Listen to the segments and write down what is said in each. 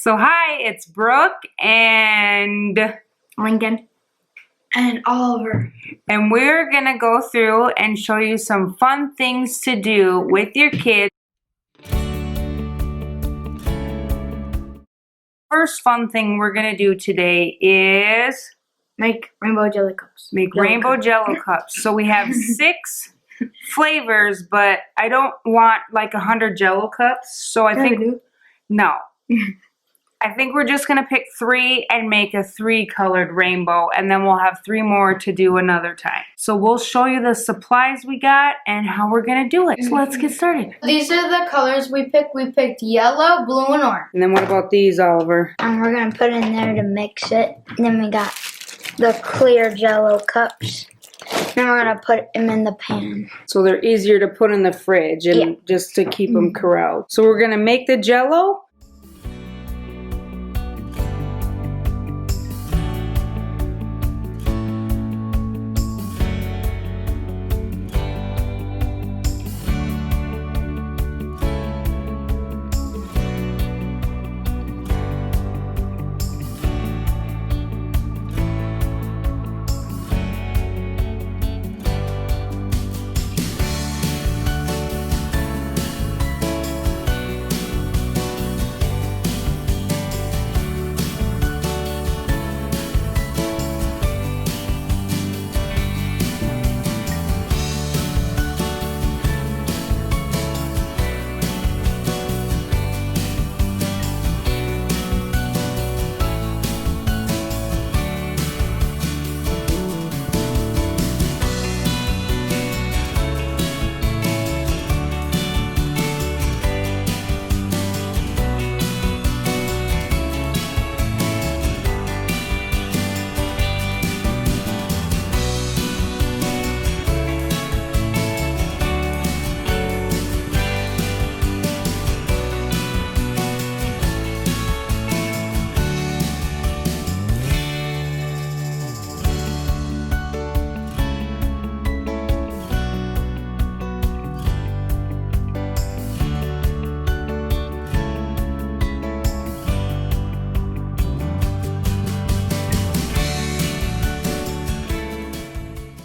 So hi, it's Brooke and Lincoln and Oliver. And we're gonna go through and show you some fun things to do with your kids. First fun thing we're gonna do today is make rainbow jelly cups. Rainbow Jello cups. So we have 6 flavors, but I don't want like 100 Jello cups. So I think no. I think we're just gonna pick 3 and make a 3-colored rainbow, and then we'll have 3 more to do another time. So we'll show you the supplies we got and how we're gonna do it. So let's get started. These are the colors we picked. We picked yellow, blue, and orange. And then what about these, Oliver? And we're gonna put in there to mix it. And then we got the clear Jello cups. And we're gonna put them in the pan. So they're easier to put in the fridge and just to keep them corralled. So we're gonna make the Jello.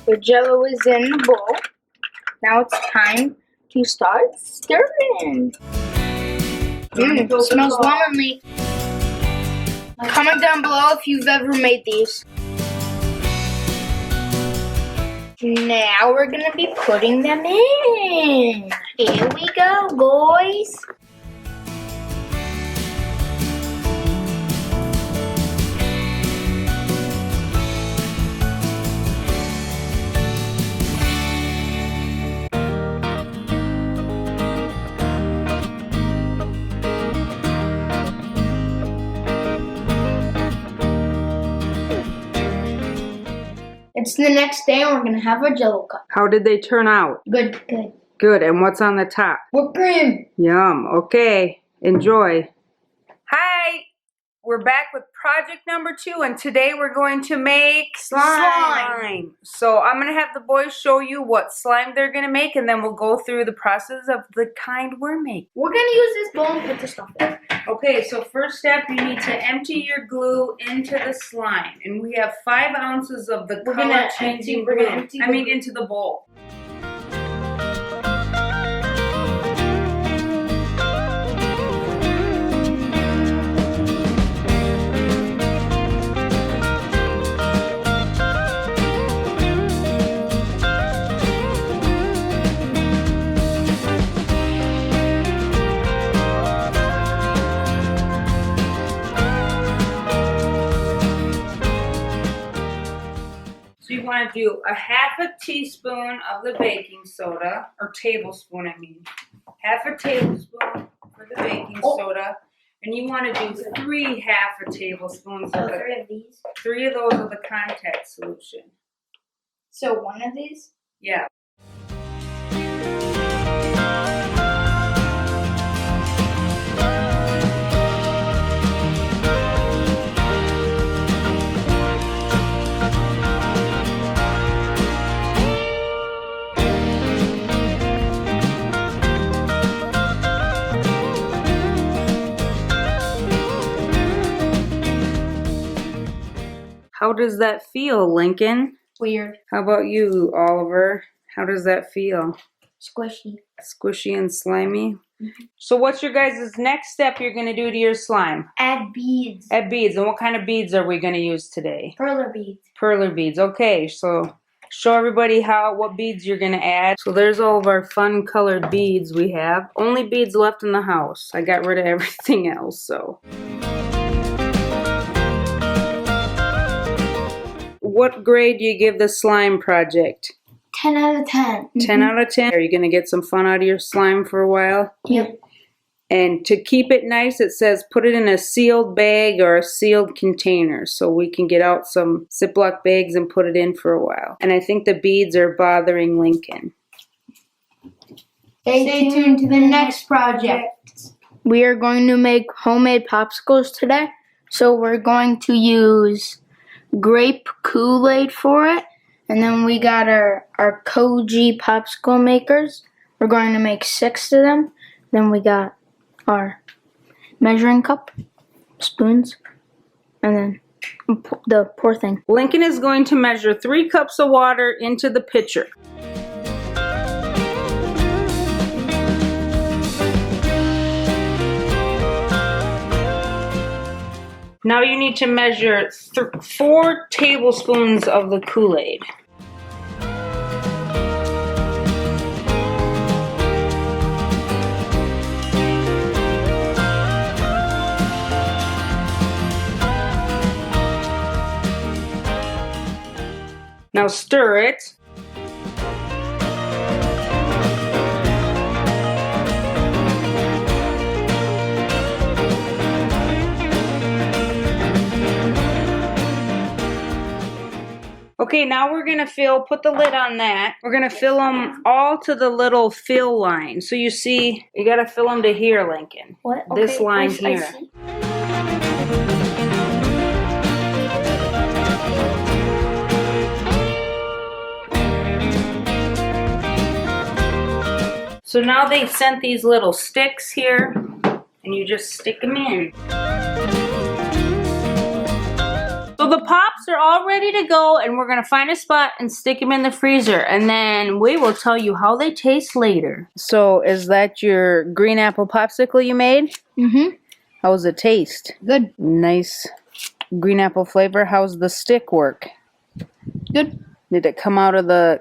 The Jello is in the bowl. Now it's time to start stirring. Smells womanly. Comment down below if you've ever made these. Now we're gonna be putting them in. Here we go, boys. It's the next day and we're gonna have our Jello cup. How did they turn out? Good. Good. And what's on the top? Whipped cream. Yum. Okay. Enjoy. Hi. We're back with project number 2, and today we're going to make slime. So I'm going to have the boys show you what slime they're going to make, and then we'll go through the process of the kind we're making. We're going to use this bowl and put the stuff in. Okay, so first step, you need to empty your glue into the slime. And we have 5 ounces of the color changing glue. Into the bowl. So you want to do a half a teaspoon of the baking soda, or tablespoon, half a tablespoon for the baking soda, and you want to do 3 half a tablespoons of 3 of these. 3 of those of the contact solution. So 1 of these? Yeah. How does that feel, Lincoln? Weird. How about you, Oliver? How does that feel? Squishy. Squishy and slimy? So what's your guys' next step you're going to do to your slime? Add beads. Add beads. And what kind of beads are we going to use today? Perler beads. Perler beads. Okay, so show everybody what beads you're going to add. So there's all of our fun colored beads we have. Only beads left in the house. I got rid of everything else, so. What grade do you give the slime project? 10 out of 10. 10 out of 10? Are you going to get some fun out of your slime for a while? Yep. And to keep it nice, it says put it in a sealed bag or a sealed container so we can get out some Ziploc bags and put it in for a while. And I think the beads are bothering Lincoln. Stay tuned to the next project. We are going to make homemade popsicles today. So we're going to use grape Kool-Aid for it. And then we got our Koji popsicle makers. We're going to make 6 of them. Then we got our measuring cup, spoons, and then the pour thing. Lincoln is going to measure 3 cups of water into the pitcher. Now you need to measure 4 tablespoons of the Kool-Aid. Now stir it. Okay, now we're gonna put the lid on that. We're gonna fill them all to the little fill line. So you see, you gotta fill them to here, Lincoln. What? This Okay, line I here. see. So now they sent these little sticks here, and you just stick them in. So the pops are all ready to go, and we're gonna find a spot and stick them in the freezer, and then we will tell you how they taste later. So is that your green apple popsicle you made? Mm-hmm. How does it taste? Good. Nice green apple flavor. How's the stick work? Good. Did it come out of the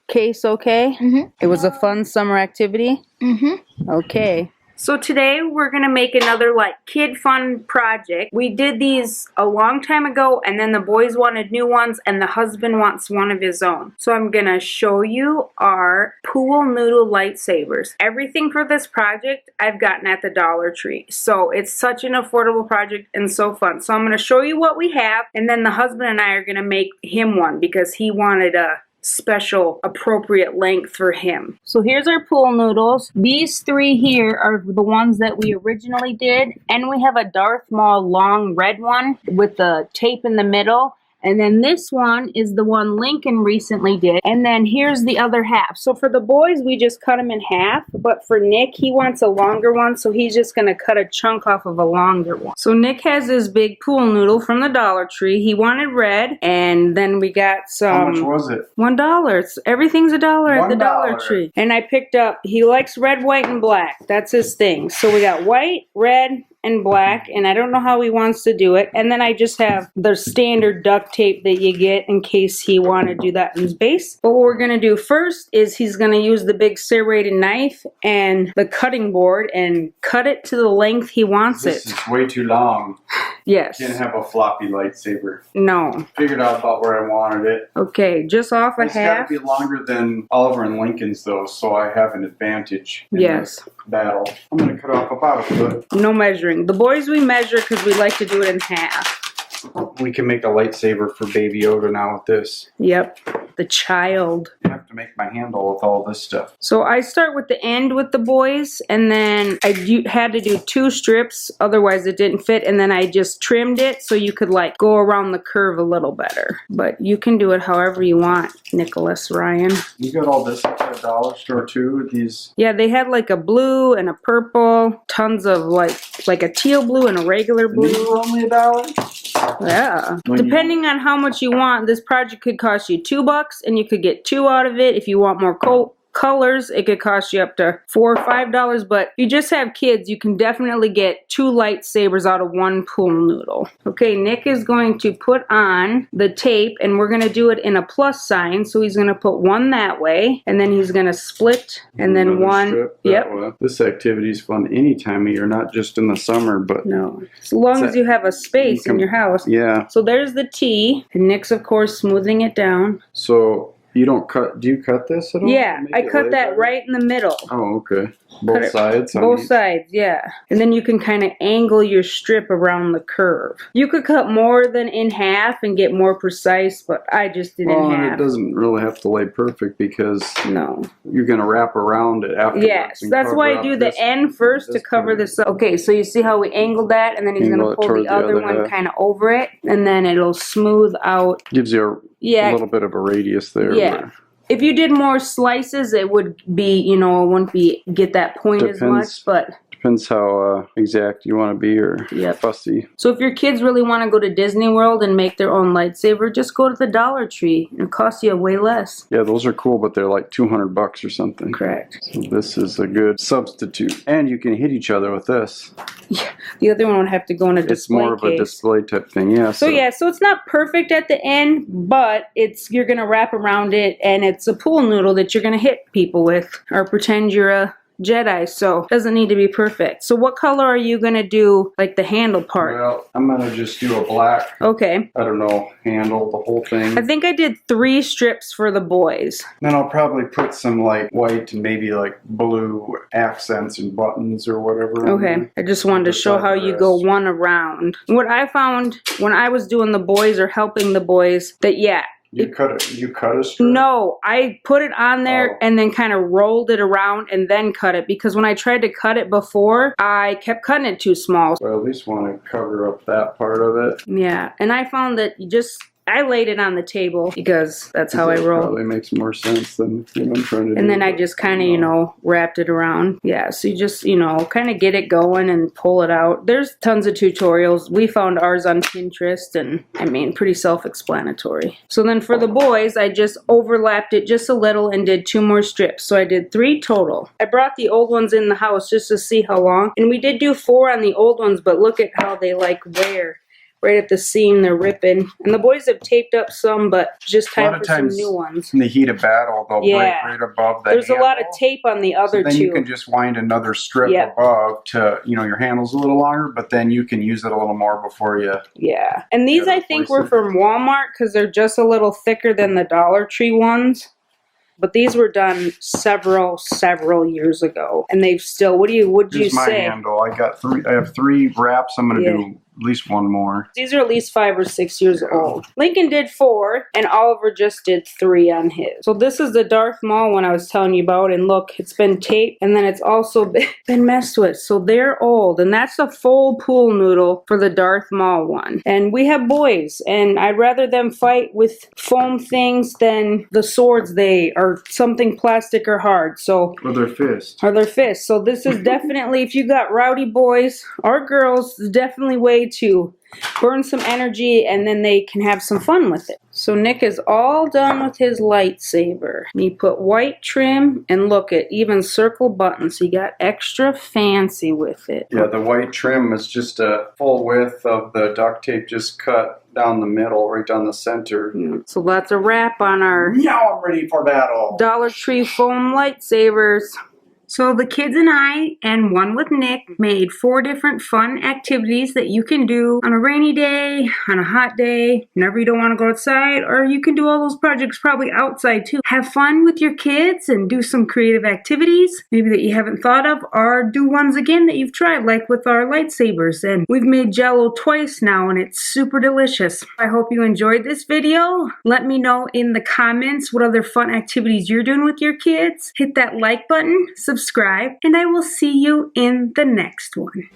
case okay? Mm-hmm. It was a fun summer activity? Mm-hmm. Okay. So today we're going to make another like kid fun project. We did these a long time ago, and then the boys wanted new ones and the husband wants one of his own. So I'm going to show you our pool noodle lightsabers. Everything for this project I've gotten at the Dollar Tree. So it's such an affordable project and so fun. So I'm going to show you what we have, and then the husband and I are going to make him one because he wanted a special appropriate length for him. So here's our pool noodles. These 3 here are the ones that we originally did, and we have a Darth Maul long red one with the tape in the middle. And then this one is the one Lincoln recently did. And then here's the other half. So for the boys, we just cut them in half. But for Nick, he wants a longer one, so he's just going to cut a chunk off of a longer one. So Nick has this big pool noodle from the Dollar Tree. He wanted red, and then we got some... How much was it? $1. Everything's $1 at the Dollar $1. Tree. And I picked up, he likes red, white, and black. That's his thing. So we got white, red, and black, and I don't know how he wants to do it. And then I just have the standard duct tape that you get in case he want to do that in his base. But what we're going to do first is he's going to use the big serrated knife and the cutting board and cut it to the length he wants This it. is way too long. Yes. Can't have a floppy lightsaber. No. Figured out about where I wanted it. Okay, just off a It's got half. to be longer than Oliver and Lincoln's though, so I have an advantage in Yes. this battle. I'm going to cut off about a foot. No measuring. The boys we measure because we like to do it in half. We can make a lightsaber for Baby Yoda now with this. Yep. The child. I have to make my handle with all this stuff. So I start with the end with the boys, and then I had to do 2 strips, otherwise it didn't fit, and then I just trimmed it so you could like go around the curve a little better. But you can do it however you want, Nicholas Ryan. You got all this at the dollar store too? These. Yeah, they had like a blue and a purple, tons of like a teal blue and a regular These blue. were only $1? Yeah. When you- Depending on how much you want, this project could cost you $2 and you could get 2 out of it. If you want more colors, it could cost you up to $4 or $5. But if you just have kids, you can definitely get 2 lightsabers out of 1 pool noodle. Okay, Nick is going to put on the tape, and we're going to do it in a plus sign. So he's going to put one that way, and then he's going to split, and then Another one. strip that way. This activity is fun any time of year, not just in the summer, but No, as long as you have a space in your house. yeah. So there's the T, and Nick's of course smoothing it down. So you don't cut? Do you cut this at all? Yeah, Make I it cut lay that better? right in the middle. Oh, okay. Cut Both it- sides. on Both each? sides, yeah. And then you can kind of angle your strip around the curve. You could cut more than in half and get more precise, but I just did Well, in and it half. doesn't really have to lay perfect because No. you're gonna wrap around it afterwards. Yes, and that's cover why I up do the this- end first to this cover part. this up. Okay, so you see how we angled that, and then he's Angle gonna it pull toward the the other other one half. kind of over it, and then it'll smooth out. Gives you a Yeah. little bit of a radius there. Yeah. where- If you did more slices, it would be, you know, it wouldn't be get that point as Depends. much, but Depends how exact you want to be or Yep. fussy. so if your kids really want to go to Disney World and make their own lightsaber, just go to the Dollar Tree. It costs you way less. Yeah, those are cool, but they're like $200 or something. Correct. So this is a good substitute. And you can hit each other with this. The other one would have to go in a display It's more of a case. display type thing, yeah. So yeah, so it's not perfect at the end, but you're gonna wrap around it, and it's a pool noodle that you're gonna hit people with, or pretend you're a Jedi. So it doesn't need to be perfect. So what color are you gonna do, like the handle part? Well, I'm gonna just do a black, Okay. I don't know, handle the whole thing. I think I did 3 strips for the boys. Then I'll probably put some like white and maybe like blue accents and buttons or whatever. on Okay. there. I just wanted to show how you go one around. What I found when I was doing the boys or helping the boys, that You cut a strip? no, I put it on there Oh. and then kind of rolled it around and then cut it, because when I tried to cut it before, I kept cutting it too small. So I at least want to cover up that part of it. Yeah, and I found that I laid it on the table because that's how I That roll. probably makes more sense than what I'm trying to do. And then I just kind of, you know, wrapped it around. Yeah, so you just, you know, kind of get it going and pull it out. There's tons of tutorials. We found ours on Pinterest, and I mean, pretty self-explanatory. So then for the boys, I just overlapped it just a little and did 2 more strips. So I did 3 total. I brought the old ones in the house just to see how long. And we did do 4 on the old ones, but look at how they like wear. Right at the seam, they're ripping. And the boys have taped up some, but it's just A lot time of for some times new ones. in the heat of battle, they'll Yeah. break right above the There's a lot of handle. tape on the So other then two. you can just wind another strip Yep. above to, you know, your handle's a little longer, but then you can use it a little more before you. Yeah. And these Yeah, I think replace were it. from Walmart because they're just a little thicker than the Dollar Tree ones. But these were done several years ago. And they've still, would you Here's my say? handle. I have 3 wraps. I'm going to Yeah. do at least 1 more. These are at least 5 or 6 years old. Lincoln did 4, and Oliver just did 3 on his. So this is the Darth Maul one I was telling you about, and look, it's been taped, and then it's also been messed with. So they're old, and that's a full pool noodle for the Darth Maul one. And we have boys, and I'd rather them fight with foam things than the swords they are something plastic or hard. So With their fist. or their fists. So this is definitely, if you got rowdy boys or girls, it's definitely way to burn some energy, and then they can have some fun with it. So Nick is all done with his lightsaber. And he put white trim, and look at even circle buttons. He got extra fancy with it. Yeah, the white trim is just a full width of the duct tape, just cut down the middle, right down the center. So that's a wrap on our Now I'm ready for battle. Dollar Tree foam lightsabers. So the kids and I, and one with Nick, made 4 different fun activities that you can do on a rainy day, on a hot day, whenever you don't want to go outside, or you can do all those projects probably outside too. Have fun with your kids and do some creative activities, maybe that you haven't thought of, or do ones again that you've tried, like with our lightsabers. And we've made Jello twice now, and it's super delicious. I hope you enjoyed this video. Let me know in the comments what other fun activities you're doing with your kids. Hit that like button, subscribe, and I will see you in the next one.